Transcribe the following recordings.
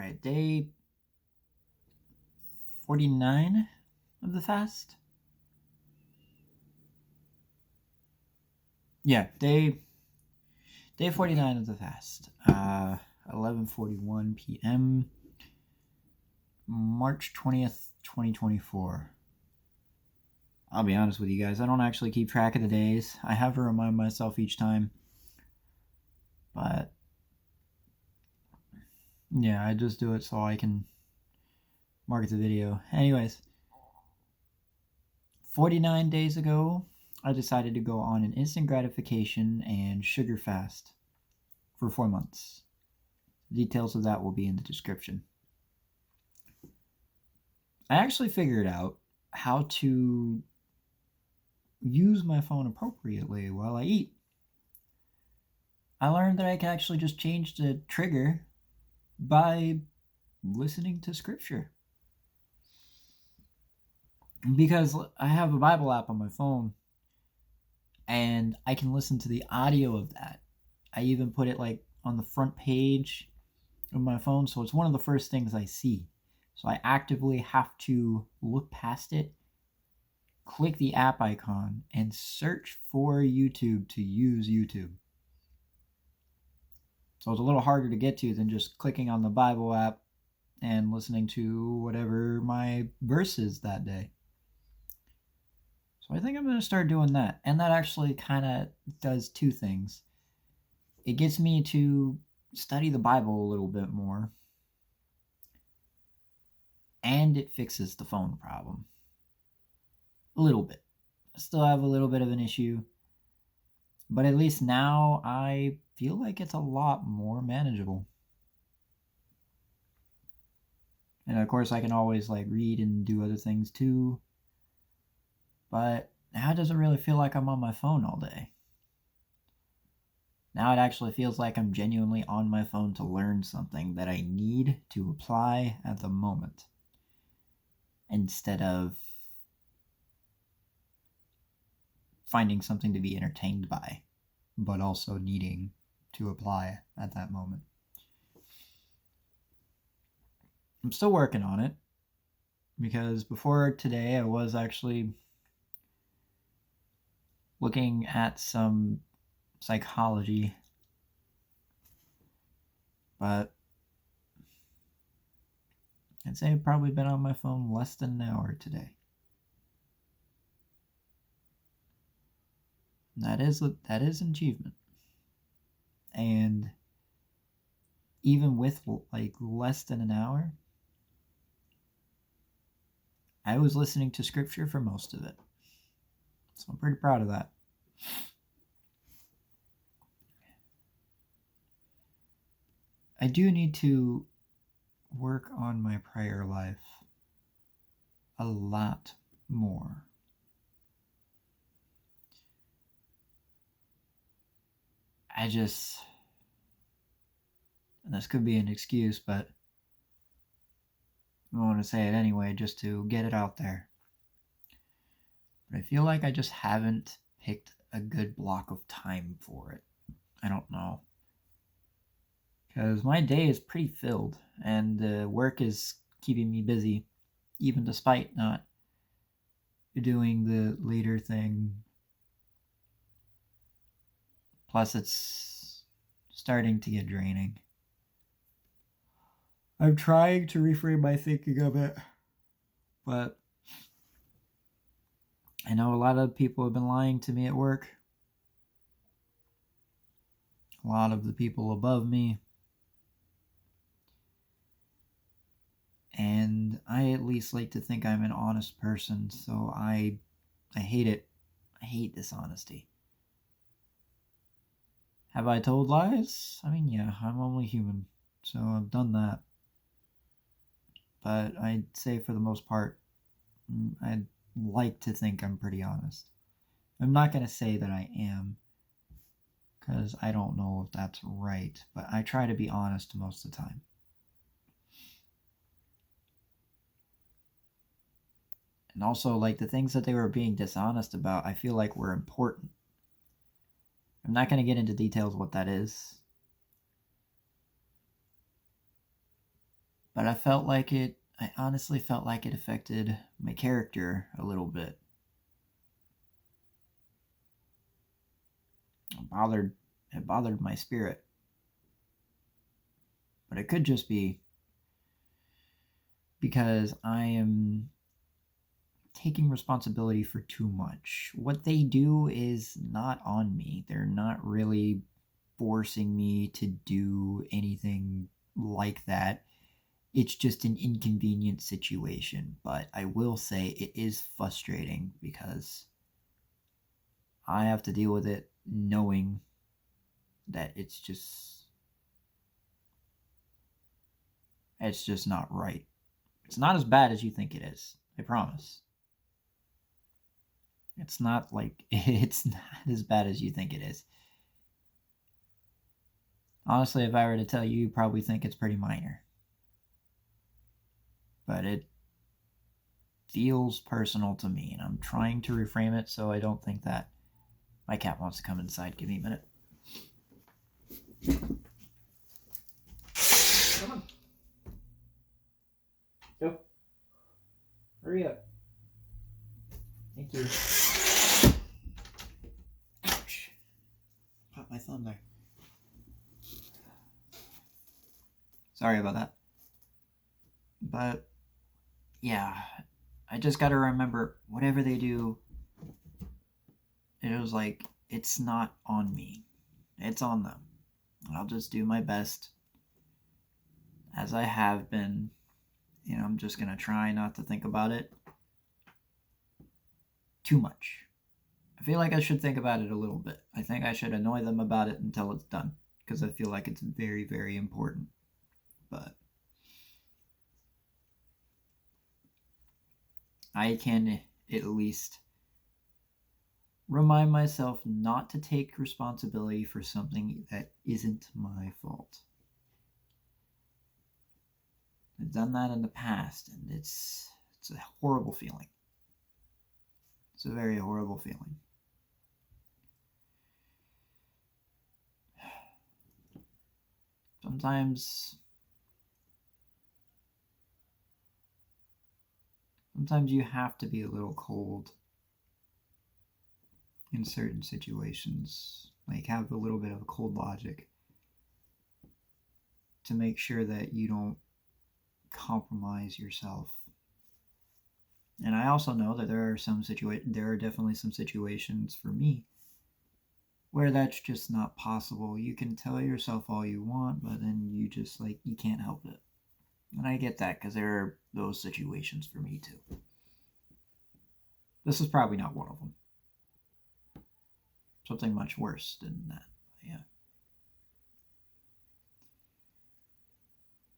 right, day 49 of the fast. Yeah, day 49 of the fast. 11:41 p.m. March 20th, 2024. I'll be honest with you guys, I don't actually keep track of the days. I have to remind myself each time. But yeah, I just do it so I can mark the video. Anyways, 49 days ago, I decided to go on an instant gratification and sugar fast for 4 months. Details of that will be in the description. I actually figured out how to use my phone appropriately while I eat. I learned that I can actually just change the trigger by listening to scripture. Because I have a Bible app on my phone and I can listen to the audio of that. I even put it like on the front page of my phone, so it's one of the first things I see. So I actively have to look past it, click the app icon, and search for YouTube to use YouTube. So it's a little harder to get to than just clicking on the Bible app and listening to whatever my verse is that day. So I think I'm going to start doing that. And that actually kind of does two things. It gets me to study the Bible a little bit more. And it fixes the phone problem. A little bit. I still have a little bit of an issue. But at least now I feel like it's a lot more manageable. And of course I can always like read and do other things too. But now it doesn't really feel like I'm on my phone all day. Now it actually feels like I'm genuinely on my phone to learn something that I need to apply at the moment, instead of finding something to be entertained by, but also needing to apply at that moment. I'm still working on it, because before today I was actually looking at some psychology, but I'd say I've probably been on my phone less than an hour today. That is an achievement. And even with like less than an hour, I was listening to scripture for most of it. So I'm pretty proud of that. I do need to work on my prayer life a lot more. And this could be an excuse, but I want to say it anyway just to get it out there. But I feel like I just haven't picked a good block of time for it. I don't know. Because my day is pretty filled, and work is keeping me busy, even despite not doing the later thing. Plus, it's starting to get draining. I'm trying to reframe my thinking of it, but I know a lot of people have been lying to me at work. A lot of the people above me. And I at least like to think I'm an honest person, so I hate it. I hate dishonesty. Have I told lies? I mean, yeah, I'm only human, so I've done that. But I'd say for the most part, I'd like to think I'm pretty honest. I'm not going to say that I am, because I don't know if that's right, but I try to be honest most of the time. And also, like, the things that they were being dishonest about, I feel like were important. I'm not going to get into details what that is. But I honestly felt like it affected my character a little bit. It bothered my spirit. But it could just be because I am taking responsibility for too much. What they do is not on me. They're not really forcing me to do anything like that. It's just an inconvenient situation. But I will say it is frustrating because I have to deal with it knowing that it's just not right. It's not as bad as you think it is. I promise. It's not as bad as you think it is. Honestly, if I were to tell you, you'd probably think it's pretty minor. But it feels personal to me, and I'm trying to reframe it so I don't think that my cat wants to come inside. Give me a minute. Come on. Go. Hurry up. Thank you. Ouch. Pop my thumb there. Sorry about that. But, yeah, I just gotta remember, whatever they do, it was like, it's not on me. It's on them. I'll just do my best, as I have been. I'm just gonna try not to think about it too much. I feel like I should think about it a little bit. I think I should annoy them about it until it's done, because I feel like it's very, very important. But I can at least remind myself not to take responsibility for something that isn't my fault. I've done that in the past, and it's a horrible feeling. It's a very horrible feeling. Sometimes you have to be a little cold in certain situations. Like, have a little bit of a cold logic to make sure that you don't compromise yourself. And I also know that there are definitely some situations for me where that's just not possible. You can tell yourself all you want, but then you just, you can't help it. And I get that, because there are those situations for me too. This is probably not one of them. Something much worse than that. Yeah.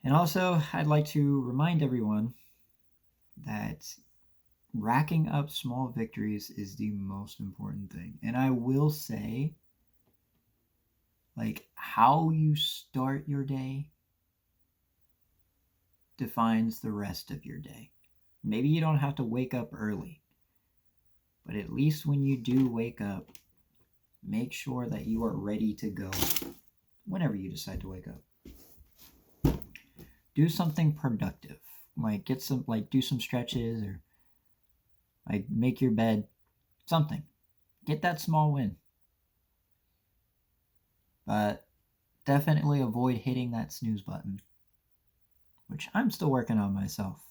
And also, I'd like to remind everyone that racking up small victories is the most important thing. And I will say, how you start your day defines the rest of your day. Maybe you don't have to wake up early, but at least when you do wake up, make sure that you are ready to go whenever you decide to wake up. Do something productive, do some stretches, or make your bed, something. Get that small win. But definitely avoid hitting that snooze button, which I'm still working on myself.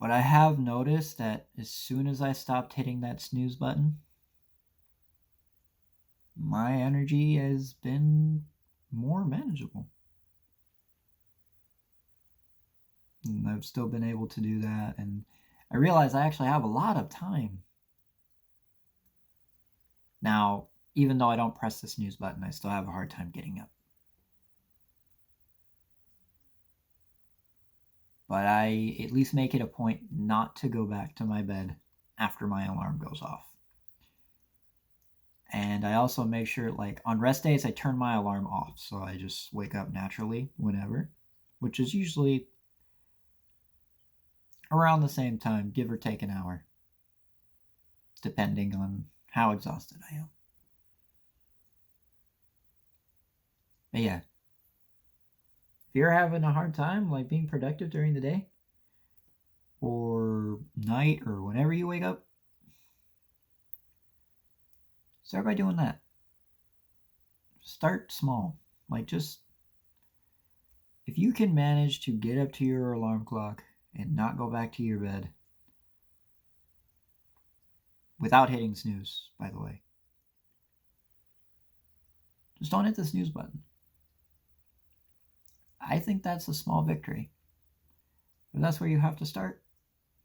But I have noticed that as soon as I stopped hitting that snooze button, my energy has been more manageable. And I've still been able to do that, and I realize I actually have a lot of time. Now, even though I don't press the snooze button, I still have a hard time getting up. But I at least make it a point not to go back to my bed after my alarm goes off. And I also make sure, on rest days, I turn my alarm off, so I just wake up naturally whenever, which is usually around the same time, give or take an hour, depending on how exhausted I am. But yeah, If you're having a hard time like being productive during the day or night or whenever you wake up, start by doing that. Start small. Like, just if you can manage to get up to your alarm clock and not go back to your bed without hitting snooze, by the way, just don't hit the snooze button. I think that's a small victory. If that's where you have to start,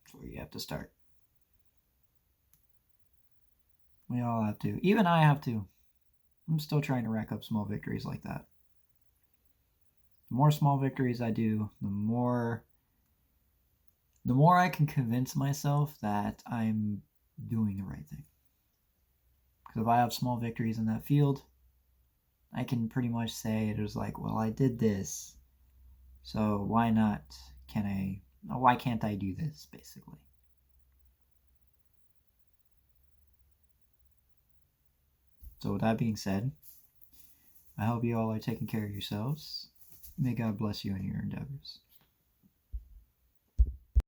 that's where you have to start. We all have to. Even I have to. I'm still trying to rack up small victories like that. The more small victories I do, the more I can convince myself that I'm doing the right thing. Because if I have small victories in that field, I can pretty much say it was like, well, I did this, so why can't I do this, basically. So with that being said, I hope you all are taking care of yourselves. May God bless you in your endeavors.